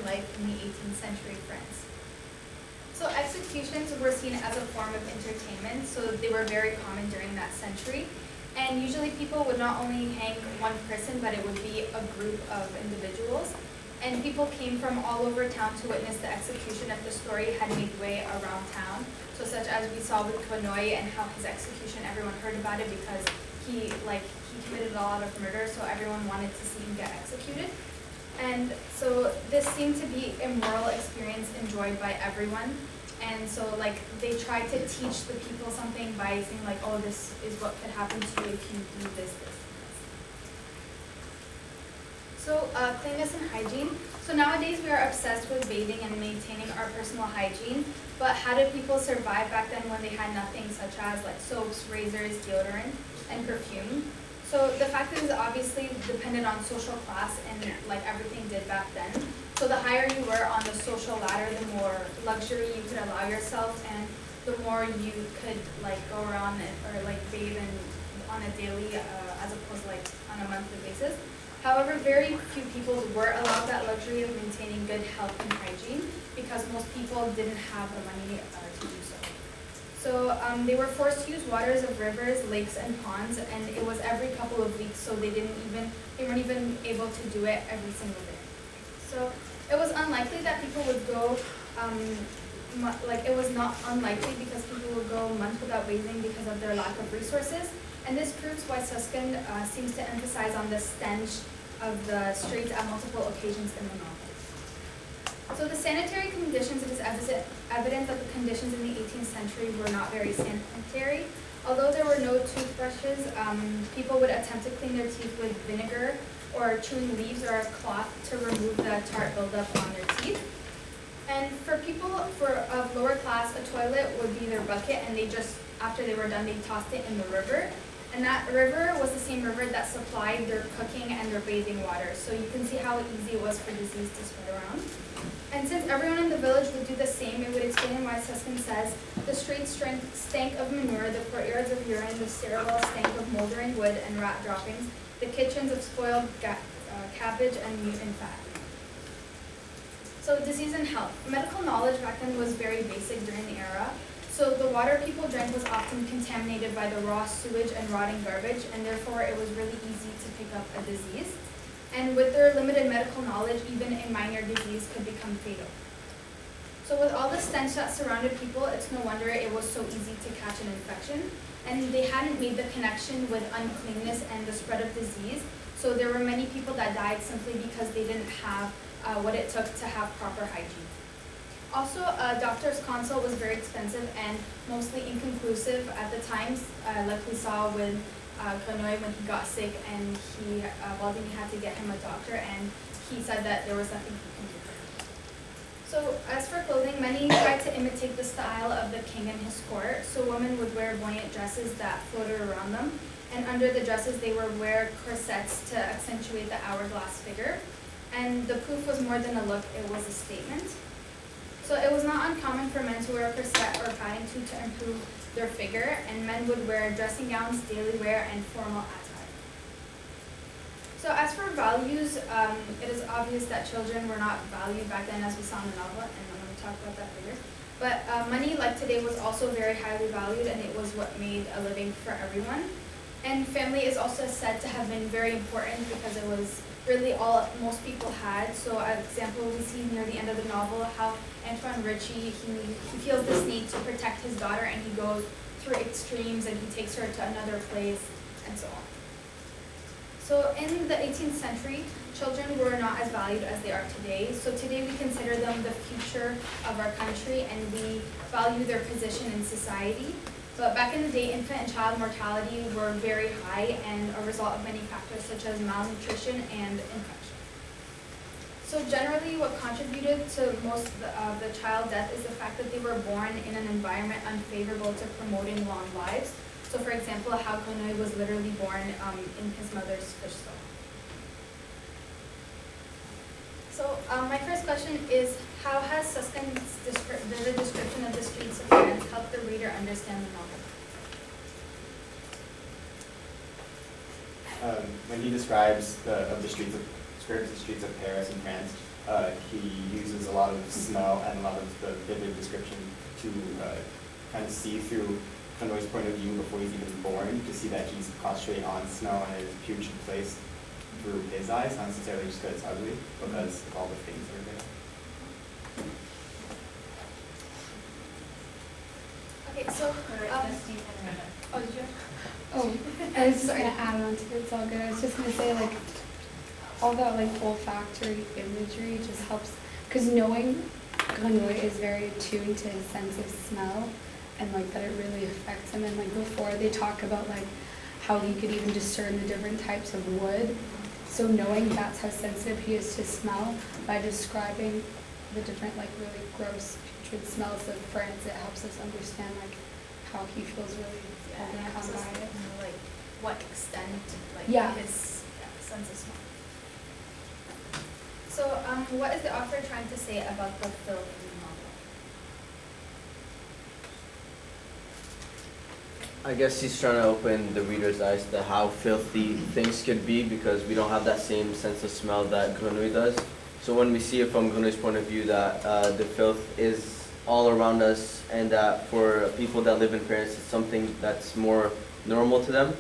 life in the 18th century France. So executions were seen as a form of entertainment, so they were very common during that century. And usually people would not only hang one person, but it would be a group of individuals. And people came from all over town to witness the execution if the story had made way around town. So such as we saw with Conoy and how his execution, everyone heard about it because he committed a lot of murder, so everyone wanted to see him get executed. And so this seemed to be a moral experience enjoyed by everyone. And so they tried to teach the people something by saying oh, this is what could happen to you if you do this, this, and this. So cleanliness and hygiene. So nowadays we are obsessed with bathing and maintaining our personal hygiene, but how did people survive back then when they had nothing such as soaps, razors, deodorant, and perfume? So the fact is obviously depended on social class and everything did back then. So the higher you were on the social ladder, the more luxury you could allow yourself and the more you could go around or bathe on a daily as opposed to on a monthly basis. However, very few people were allowed that luxury of maintaining good health and hygiene because most people didn't have the money to do so. So they were forced to use waters of rivers, lakes, and ponds, and it was every couple of weeks, so they weren't even able to do it every single day. So it was unlikely that people would go, it was not unlikely because people would go months without bathing because of their lack of resources, and this proves why Susskind seems to emphasize on the stench of the streets at multiple occasions in the novel. So the sanitary conditions, it is evident that the conditions in the 18th century were not very sanitary. Although there were no toothbrushes, people would attempt to clean their teeth with vinegar or chewing leaves or a cloth to remove the tart buildup on their teeth. And for people of lower class, a toilet would be their bucket, and they just, after they were done, they tossed it in the river. And that river was the same river that supplied their cooking and their bathing water. So you can see how easy it was for disease to spread around. And since everyone in the village would do the same, it would explain why Susskind says, the streets stank of manure, the courtyards of urine, the stairwell stank of moldering wood and rat droppings, the kitchens of spoiled cabbage and mutant fat. So disease and health. Medical knowledge back then was very basic during the era. So the water people drank was often contaminated by the raw sewage and rotting garbage, and therefore it was really easy to pick up a disease. And with their limited medical knowledge, even a minor disease could become fatal. So with all the stench that surrounded people, it's no wonder it was so easy to catch an infection. And they hadn't made the connection with uncleanness and the spread of disease. So there were many people that died simply because they didn't have what it took to have proper hygiene. Also, a doctor's consult was very expensive and mostly inconclusive at the times, like we saw with Conoy when he got sick and Baldini had to get him a doctor, and he said that there was nothing he can do for him. So as for clothing, many tried to imitate the style of the king and his court. So women would wear buoyant dresses that floated around them, and under the dresses they would wear corsets to accentuate the hourglass figure. And the poof was more than a look, it was a statement. So it was not uncommon for men to wear a corset or padding suit to improve their figure, and men would wear dressing gowns, daily wear, and formal attire. So as for values, it is obvious that children were not valued back then, as we saw in the novel, and I'm going to talk about that later. But money, like today, was also very highly valued, and it was what made a living for everyone. And family is also said to have been very important because it was really all most people had. So as example, we see near the end of the novel how Antoine Ritchie, he feels this need to protect his daughter, and he goes through extremes and he takes her to another place and so on. So in the 18th century, children were not as valued as they are today. So today we consider them the future of our country and we value their position in society. But back in the day, infant and child mortality were very high and a result of many factors such as malnutrition and infection. So generally what contributed to most of the child death is the fact that they were born in an environment unfavorable to promoting long lives. So for example, how Conoy was literally born in his mother's fish stall. So my first question is, how has Susskind's vivid description of the streets of France helped the reader understand the novel? When he describes the streets of Paris in France, he uses a lot of smell and a lot of the vivid description to kind of see through Kanoi's point of view before he's even born, to see that he's concentrating on smell and his putrid place through his eyes, not necessarily just because it's ugly, because of all the things that are there. Okay, so, oh, did you? Oh, I was just gonna add on to it, it's all good. I was just gonna say, like, all that like olfactory imagery just helps, because knowing Grenouille is very attuned to his sense of smell, and like that it really affects him. And like before they talk about like how he could even discern the different types of wood. So knowing that's how sensitive he is to smell, by describing the different like really gross putrid smells of France, it helps us understand like how he feels really overcome by it. Like what extent, like Yeah. his sense of smell. So, what is the author trying to say about the film in the novel? I guess he's trying to open the reader's eyes to how filthy things could be, because we don't have that same sense of smell that Grenouille does. So when we see it from Grenouille's point of view, that the filth is all around us, and that for people that live in Paris, it's something that's more normal to them.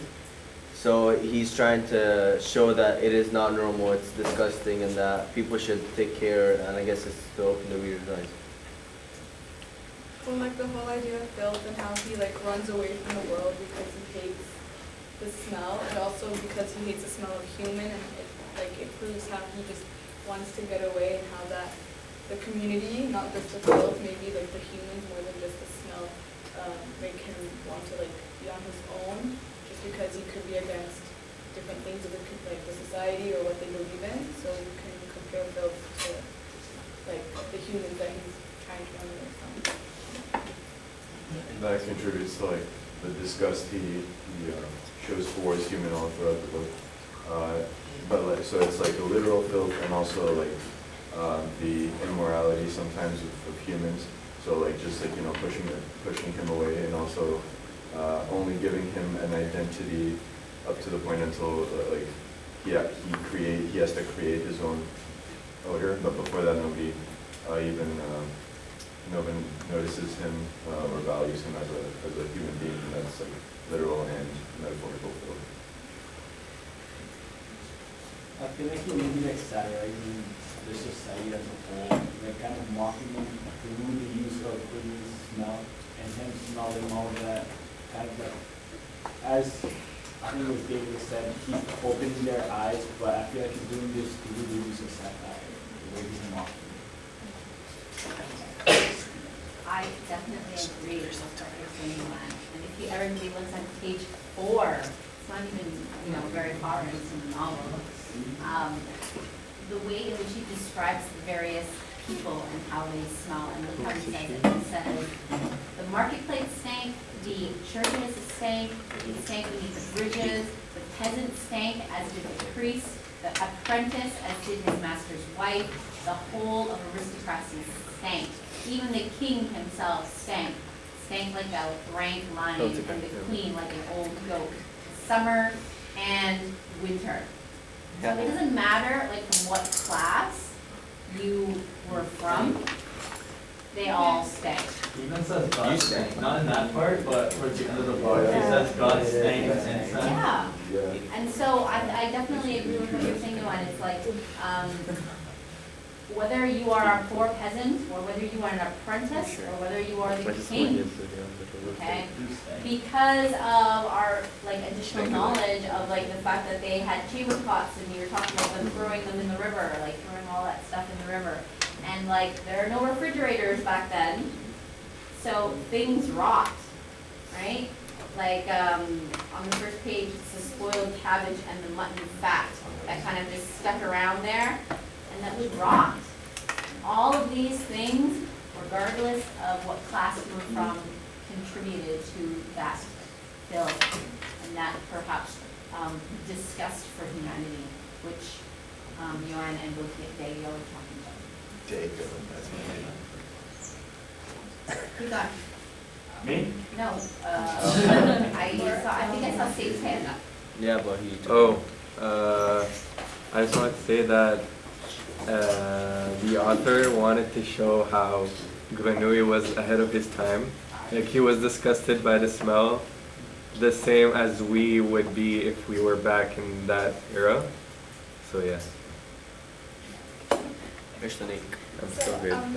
So he's trying to show that it is not normal, it's disgusting, and that people should take care, and I guess it's to open the reader's eyes. Well, like the whole idea of filth and how he like runs away from the world because he hates the smell, and also because he hates the smell of human, and it proves how he just wants to get away, and how that the community, not just the filth, maybe like the humans more than just the smell, make him want to like be on his own, just because he could be against different things of the society or what they believe in. So you can compare filth to like the humans that he's trying to run away from. That contributes to like the disgust he shows towards human all throughout the book. But like, so it's like a literal filth, and also like the immorality sometimes of humans. So like just like pushing him away, and also only giving him an identity up to the point until like he has to create his own odor. But before that, nobody notices him or values him as a human being. And that's like literal and metaphorical filth. I feel like he may be like satirizing the society as a whole, like kind of mocking them through the use of Queen's smell and him smelling all that, kind of like, as I think it was David said, he's opening their eyes, but I feel like he's doing this through the use of satire, the way he's mocking them. I definitely agree with what you're saying, Len. And if you everybody looks at page 4, it's not even very far into the novel. The way in which he describes the various people and how they smell, and look how he says it. He says, the marketplace stank, the churches stank, it stank beneath the bridges, the peasant stank as did the priest, the apprentice as did his master's wife, the whole of aristocracy stank. Even the king himself stank like a rank lion, and the queen like an old goat. Summer and winter. So it doesn't matter like from what class you were from, they all stank. Even says God You stank, stank. not in that part, but towards the end of the book, he says God stank and son. Yeah. Yeah. And so I definitely agree with what you're saying, Yoann. It's like, whether you are a poor peasant, or whether you are an apprentice, or whether you are the king, okay? Because of our like additional knowledge of like the fact that they had chamber pots, and you were talking about them throwing them in the river, like throwing all that stuff in the river. And like there are no refrigerators back then, so things rot, right? Like on the first page, it's the spoiled cabbage and the mutton fat that kind of just stuck around there, and that would rot. All of these things, regardless of what class you were from, contributed to that filth and that perhaps disgust for humanity, which Yoann and both Dago are talking about. Dago, that's my name. Who's on? Me? No, I think I saw Save's hand up. Yeah, but he. I just wanted to say that the author wanted to show how Grenouille was ahead of his time. Like he was disgusted by the smell, the same as we would be if we were back in that era. So yeah. I'm so good. I'm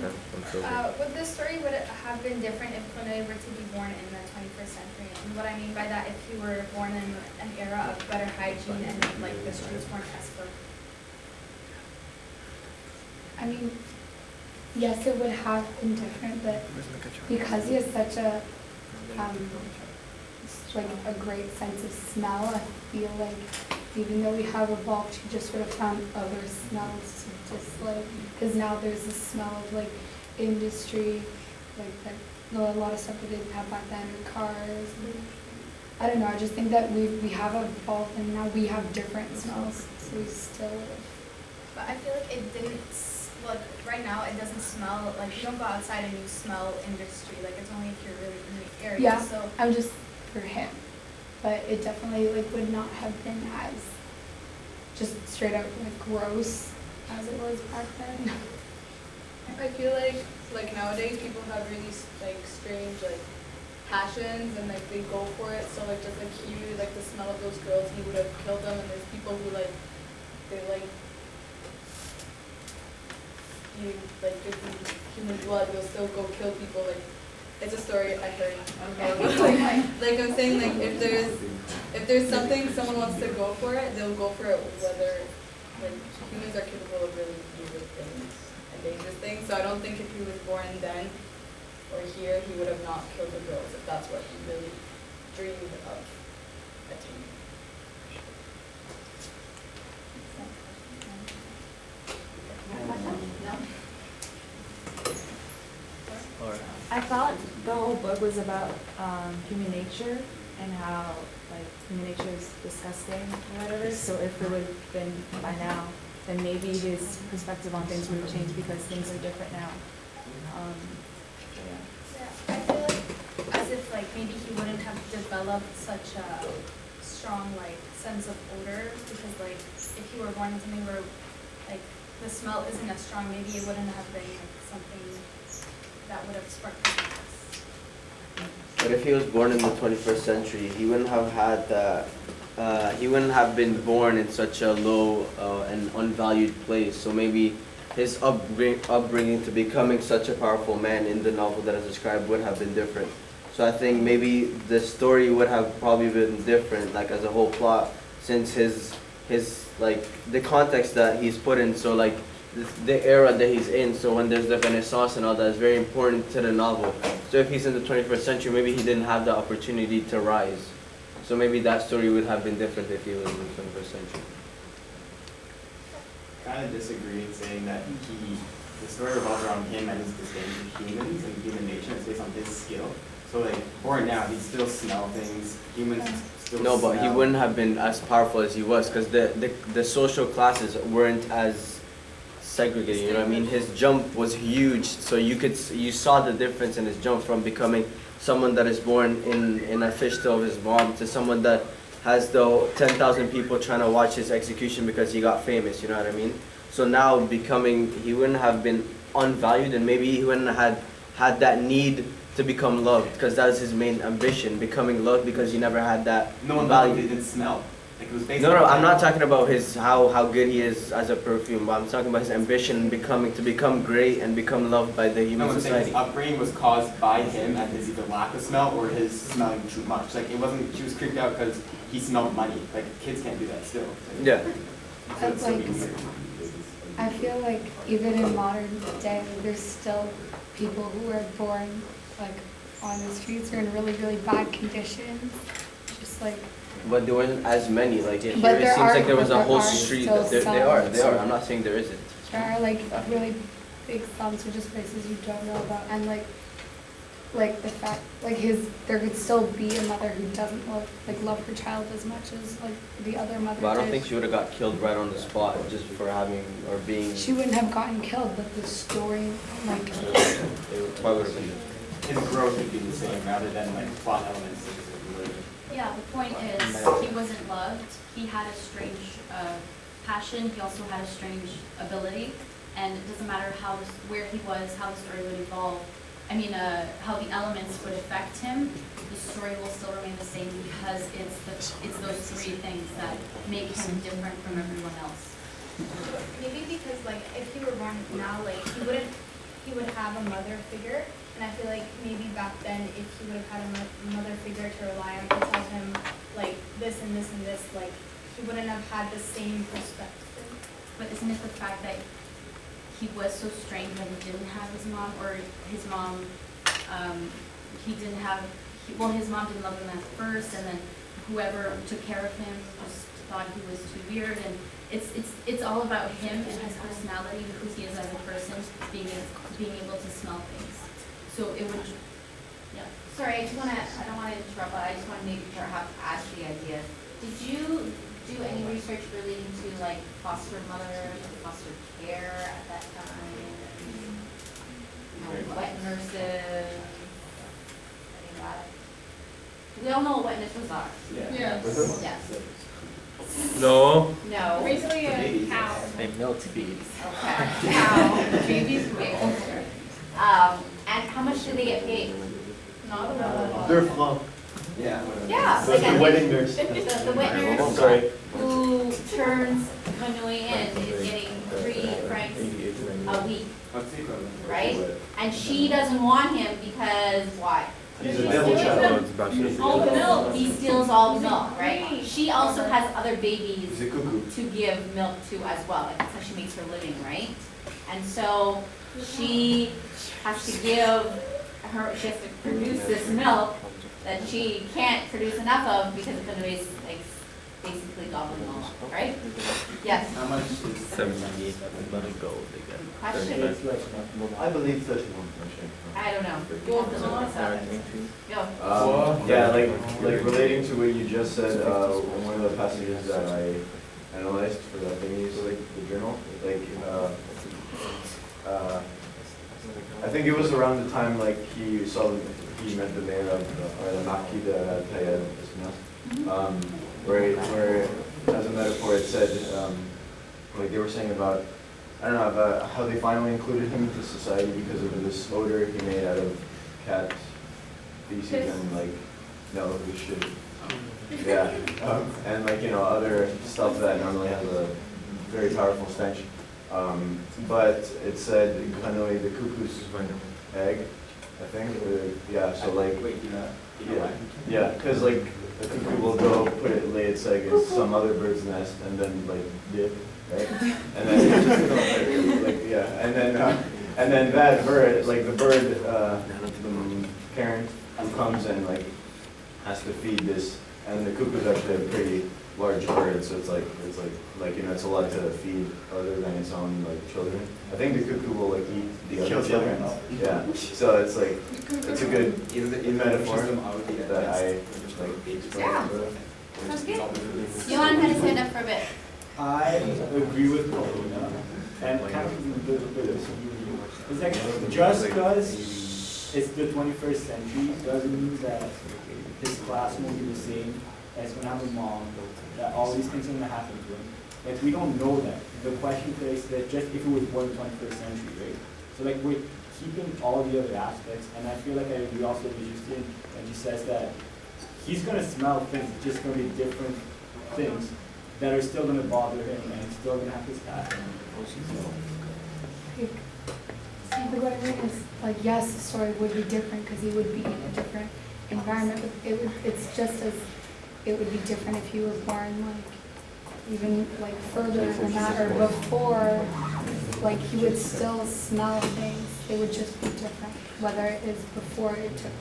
so good. Would this story would it have been different if Grenouille were to be born in the 21st century? And what I mean by that, if he were born in an era of better hygiene and like the streets weren't as filthy. I mean, yes, it would have been different, but because he has such a like a great sense of smell, I feel like even though we have evolved, he just would have found other smells to dislike. Because now there's this smell of like industry, like that, a lot of stuff we didn't have back then, cars. I don't know. I just think that we have evolved and now we have different smells, so we still would have. But I feel like it didn't, look, right now it doesn't smell, like you don't go outside and you smell industry, like it's only if you're really in the area, Yeah, so. I'm just for him, but it definitely like would not have been as just straight up like gross as it was back then. I feel like nowadays people have really like strange like passions and like they go for it. So like just like he like the smell of those girls, he would have killed them. And there's people who like they like you like drinking human blood, they'll still go kill people. Like it's a story I heard. Okay. Like I'm saying, like if there's something someone wants to go for it, they'll go for it. Whether like humans are capable of really evil things and dangerous things. So I don't think if he was born then or here, he would have not killed the girls if that's what he really dreamed of attaining. No? I thought the whole book was about human nature and how like human nature is disgusting or whatever. So if it would have been by now, then maybe his perspective on things would have changed because things are different now. Yeah, I feel like as if like maybe he wouldn't have developed such a strong like sense of odor because like if he were born in something where like the smell isn't as strong, maybe it wouldn't have been like something that would have sparked his interest. But if he was born in the 21st century, he wouldn't have had that, he wouldn't have been born in such a low and unvalued place. So maybe his upbringing to becoming such a powerful man in the novel that is described would have been different. So I think maybe the story would have probably been different, like as a whole plot, since his like the context that he's put in. So like the era that he's in. So when there's the Renaissance and all that is very important to the novel. So if he's in the 21st century, maybe he didn't have the opportunity to rise. So maybe that story would have been different if he was in the 21st century. Kind of disagree in saying that the story revolves around him and his disdain for humans and human nature. It's based on his skill. So like, born now, he still smell things. Humans still No, but he smell. wouldn't have been as powerful as he was because the social classes weren't as segregated, you know what I mean? His jump was huge, so you saw the difference in his jump from becoming someone that is born in a fishtail of his mom to someone that has the 10,000 people trying to watch his execution because he got famous, you know what I mean? So now he wouldn't have been unvalued and maybe he wouldn't have had that need to become loved because that was his main ambition, becoming loved because he never had that No one value. valued it didn't smell. Like it was based No, on I'm not talking about how good he is as a perfume, but I'm talking about his ambition to become great and become loved by the No human one's saying his society. upbringing was caused by him and his either lack of smell or his smelling too much. Like it wasn't, she was creeped out because he smelled money. Like kids can't do that still. Yeah. So it's still Like, weird. I feel like even in modern day, there's still people who are born like on the streets or in really, really bad conditions. Just like, But there wasn't as many. Like here, But it there seems are- like there was but a there whole are street. still They some. are. I'm not saying there isn't. there are like really big slums or just places you don't know about, and like the fact like there could still be a mother who doesn't love her child as much as like the other mother But I don't did. think she would have got killed right on the spot just for having or being. She wouldn't have gotten killed, but the story like It probably would have been different. His growth would be the same rather than like plot elements. Yeah, the point is, he wasn't loved, he had a strange passion, he also had a strange ability, and it doesn't matter where he was, how the story would evolve, how the elements would affect him, the story will still remain the same because it's those three things that make him different from everyone else. Maybe because like if he were born now, like he would have a mother figure, and I feel like maybe back then if he would have had a mother figure to rely on to tell him like this and this and this, like he wouldn't have had the same perspective. But isn't it the fact that he was so strange that he didn't have his mom, or his mom, his mom didn't love him at first, and then whoever took care of him just thought he was too weird, and it's all about him and his personality, who he is as a person, being able to smell things. So it would, yeah. Sorry, I don't wanna interrupt, but I just wanna make sure I have asked the idea. Did you do any research relating to like foster mothers or foster care at that time? Wet nurses, any of that? We all know what wet nurses are. Yes. Yes. No. No. Basically a cow. They milk feed. Okay. Cow, babies, babies. And how much do they get paid? Not a lot. They're flunk. Yeah. Yeah, That's like the I wedding think nurse. the wet nurse Sorry. who turns Hanoi in is getting 3 francs a week, right? And she doesn't want him because why? He's a devil child. All the milk. He steals all the milk, right? She also has other babies He's a cuckoo. to give milk to as well. Like that's how she makes her living, right? And so she has to she has to produce this milk that she can't produce enough of because the Hanoi is like basically gobbling all up, right? Yes. How much is 78. Let it go, they get Question? I believe 31. I don't know. You have to look this up. Go. Yeah, like relating to what you just said, one of the passages that I analyzed for that thing, like the journal, I think it was around the time like he met the mayor of, or the Marquis de Tayeb, where as a metaphor it said, like they were saying about, I don't know, about how they finally included him into society because of this odor he made out of cat feces and like, no, this shit. Yeah, and like, other stuff that normally has a very powerful stench. But it said Hanoi, the cuckoo's egg, I think, yeah, so like, yeah, because like the cuckoo will go lay its egg in some other bird's nest and then like dip, right? And then, like, yeah, and then that bird, like the bird, the parent who comes and like has to feed this, and the cuckoo's actually a pretty large bird, so it's like it's a lot to feed other than its own like children. I think the cuckoo will like eat the other children. Yeah, so it's like it's a good metaphor that I like explain. Yeah. Sounds good. Johan had his hand up for a bit. I agree with Paulina, and kind of a little bit of it's like just because it's the 21st century doesn't mean that his class won't be the same as when I'm a mom, that all these things are going to happen to him. Like, we don't know that. The question is that just if he was born in the 21st century, right? So, like, we're keeping all the other aspects, and I feel like I agree also with Justine, and she says that he's going to smell things, it's just going to be different things that are still going to bother him, and he's still going to have his past. Like what I mean is, like, yes, the story would be different because he would be in a different environment, but it's just as it would be different if you were born like even like further than that or before, like he would still smell things. They would just be different, whether it is before it took,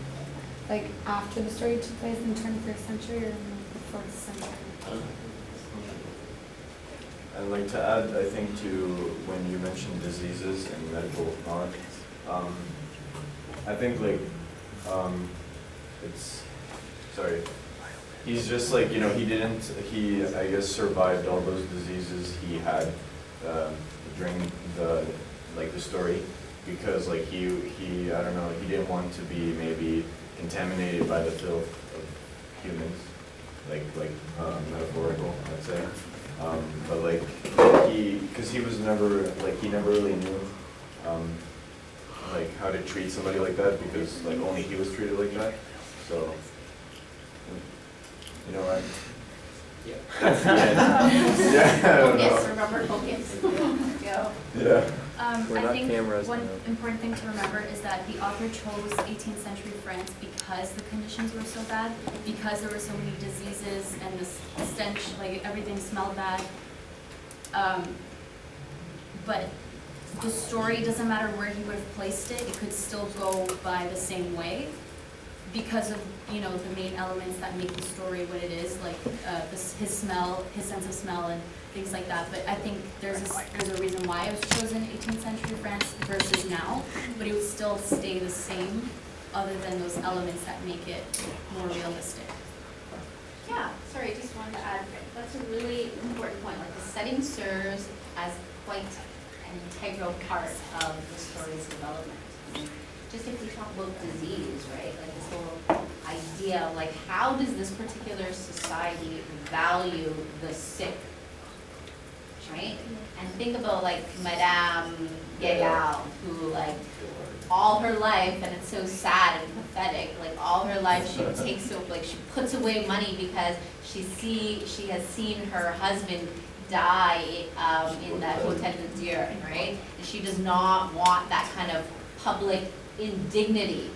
like after the story took place in the 21st century or in the 1st century. And like to add, I think to when you mentioned diseases and medical knowledge, I think like he's just like, he I guess survived all those diseases he had during the story because like he I don't know, he didn't want to be maybe contaminated by the filth of humans, like metaphorical, I'd say. But like because he was never like he never really knew like how to treat somebody like that because like only he was treated like that. So you know what? Yeah. That's the end. Yeah. I don't know. Focus, remember focus. Go. Yeah. We're I not think cameras one now. important thing to remember is that the author chose 18th century France because the conditions were so bad, because there were so many diseases and the stench, like everything smelled bad. But the story, doesn't matter where he would have placed it, it could still go by the same way because of, you know, the main elements that make the story what it is, like his smell, his sense of smell and things like that. But I think there's a reason why it was chosen 18th century France versus now, but it would still stay the same other than those elements that make it more realistic. Yeah, sorry, I just wanted to add, that's a really important point, like the setting serves as quite an integral part of the story's development. I mean, just if we talk about disease, right, like this whole idea of like how does this particular society value the sick, right? And think about like Madame Gayal, who like all her life, and it's so sad and pathetic, like all her life she takes so like she puts away money because she has seen her husband die in that Hotel de Dieu, right? And she does not want that kind of public indignity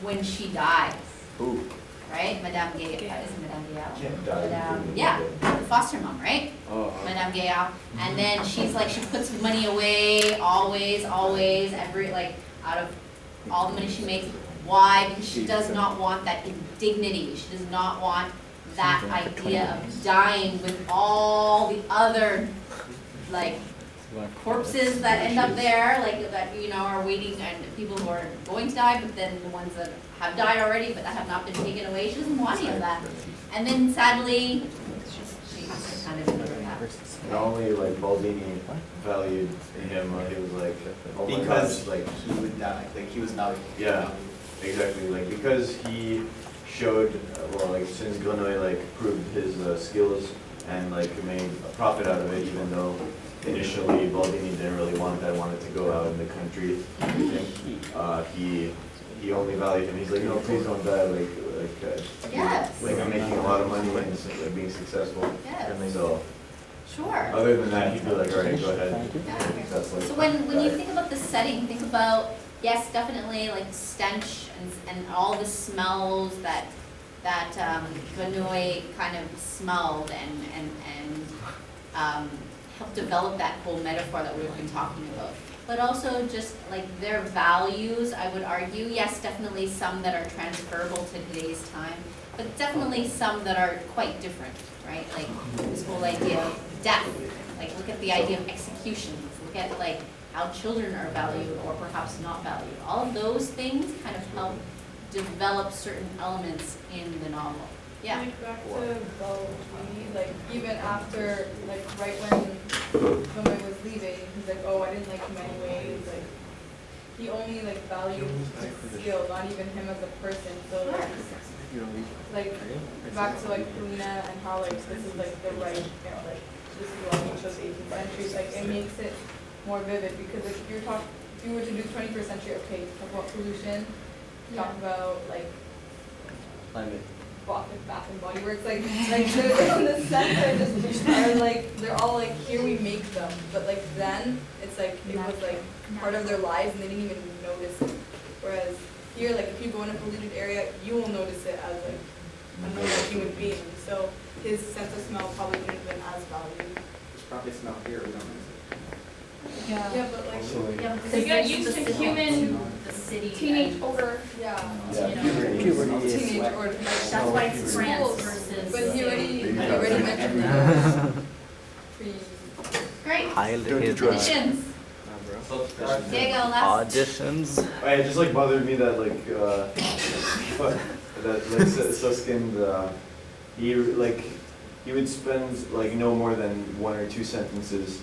when she dies. Ooh. Right? Madame Gayal, is it Madame Gayal? Can't die. Madame, yeah, the foster mom, right? Oh. Madame Gayal. And then she's like, she puts money away, always, every, like, out of all the money she makes. Why? Because she does not want that indignity. She does not want that idea of dying with all the other, like, corpses that end up there, like, that, you know, are waiting, and people who are going to die, but then the ones that have died already, but that have not been taken away. She doesn't want any of that. And then sadly, she has to kind of ignore that. And only like Baldini valued him. He was like, oh my Because gosh, like he would die, like he was not. yeah, exactly. Like because he showed, well, like since Grenouille like proved his skills and like made a profit out of it, even though initially Baldini didn't really want that, wanted to go out in the country. He only valued him. He's like, no, please don't die. Yes. Like I'm making a lot of money and like, being successful. Yes. So Sure. other than that, he'd be like, all right, go ahead. Yeah. That's like, So when you think about the setting, think about, yes, definitely like stench and all the smells that Grenouille kind of smelled and helped develop that whole metaphor that we've been talking about. But also just like their values, I would argue, yes, definitely some that are transferable to today's time, but definitely some that are quite different, right? Like this whole idea of death, like look at the idea of executions, look at like how children are valued or perhaps not valued. All of those things kind of help develop certain elements in the novel. Yeah. Like back to Baldini, like even after, like right when Grenouille was leaving, he's like, oh, I didn't like him anyways, like he only like valued his skill, not even him as a person. So like back to like Polina and how like this is like the right, you know, like this is why he chose 18th century, like it makes it more vivid because like if you were to do 21st century, okay, talk about pollution, talk about like Climate. Bath and Body Works, like they're in the sense they're just are like they're all like here we make them, but like then it's like it was like part of their lives and they didn't even notice it. Whereas here, like if you go in a polluted area, you will notice it as like another human being. So his sense of smell probably wouldn't have been as valued. It's probably smell here, we don't know. Yeah, but like Yeah, because You get there's used to specific human the city teenage and- odor. yeah, Puberty. teenage or That's why it's France versus. but he already mentioned that. Great. Highlighted. Additions. Diego, last. Auditions. it just like bothered me that like that like Susskind he would spend like no more than 1 or 2 sentences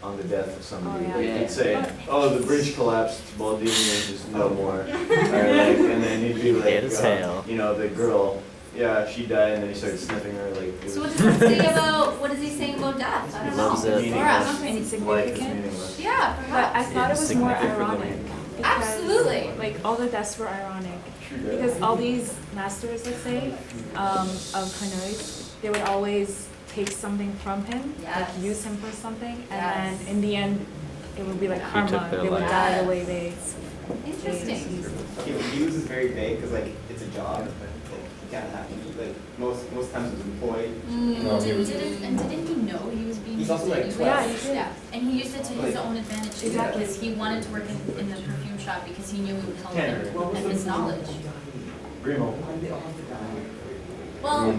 on the death of somebody. Oh, yeah. Like he'd say, "Oh, the bridge collapsed, Baldini, and just no more." Or, like, and then he'd be like, Hell. you know, the girl yeah, she died, and then he started sniffing her, like, it So what was does that say about, what is he saying about death? I don't know. Loves it. For us. life is Insignificant. meaningless. Yeah, But I perhaps. thought it was more ironic. because, Absolutely. Like, all the deaths were ironic. Because all these masters, let's say, of Kanoi, they would always take something from him, Yes. like use him for something, and Yes. then in the end, it would be like He took karma. their They would life. die the way they. Interesting. Use is very vague, because like, it's a job, like, you can't have, like, most times it's employed. No, he was- Didn't he know he was being He's also, like, used? 12. Yeah, he did. Yeah, and he used it to his own advantage too, Exactly. because he wanted to work in the perfume shop because he knew it would help him Tanner. and his knowledge. Remo. Well,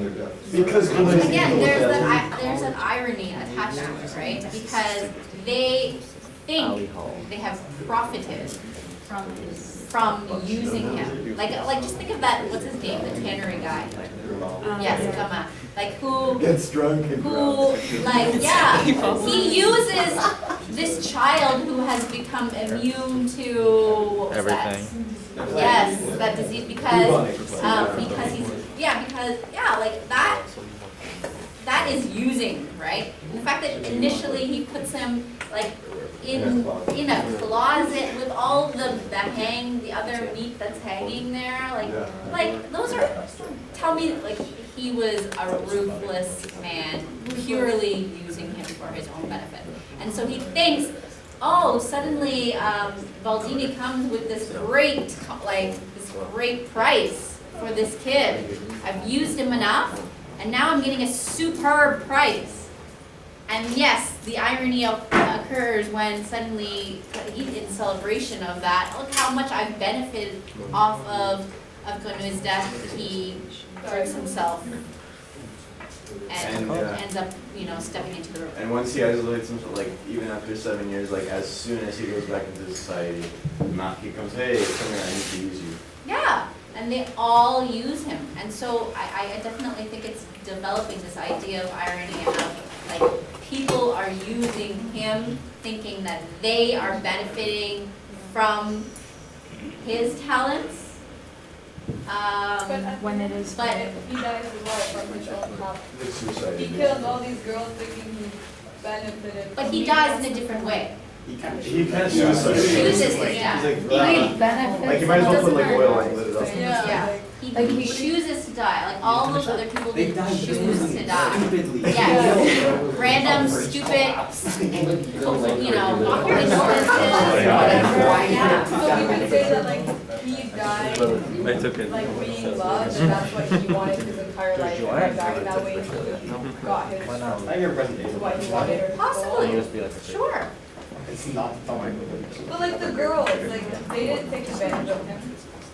Because again, there's an irony attached to it, right? Because they think they have profited from using him. Like just think of that, what's his name, the tannery guy? Yes, Kama. Like who, Gets drunk and like, yeah, he uses this child who has become immune to, what was that? Yes, that disease because like that is using, right? The fact that initially he puts him like in a closet with all the other meat that's hanging there, like those are, tell me, like he was a ruthless man, purely using him for his own benefit. And so he thinks, oh, suddenly Baldini comes with this great price for this kid. I've used him enough, and now I'm getting a superb price. And yes, the irony occurs when suddenly, in celebration of that, look how much I've benefited off of Konui's death. He drinks himself and ends up, stepping into the room. And once he isolates himself, like even after 7 years, like as soon as he goes back into society, Maki comes, hey, come here, I need to use you. Yeah, and they all use him. And so I definitely think it's developing this idea of irony and of like people are using him thinking that they are benefiting from his talents. When it is. But He dies as well from his own power. Like suicide. He killed all these girls thinking he benefited. But from he me. dies in a different way. He kind of He can't He suicide. chooses his He's death. like, He benefits. like you might as well put like doesn't oil matter. and lit it up. Yeah, Yeah. like, He chooses to die. Like all those other people They didn't die choose to die. stupidly. Yeah, random, stupid, mock businesses, whatever, yeah. so we could say that like he died I took it. like being loved, and that's what he wanted his entire life. And he died that way until he got his I hear presentation. what he wanted or his goal. Possibly, sure. It's not something. But like the girls, like they didn't take advantage of him.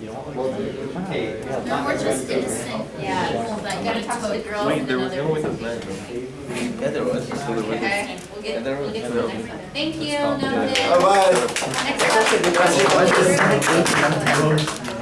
Okay. No, we're just innocent Yeah. people that You gotta get talk to the took. girls Wait, and there was another no one something. with man. Yeah, there was. So there was. Okay, we'll get to the next one. Thank you, Let's noted. Bye-bye. Next one. Question.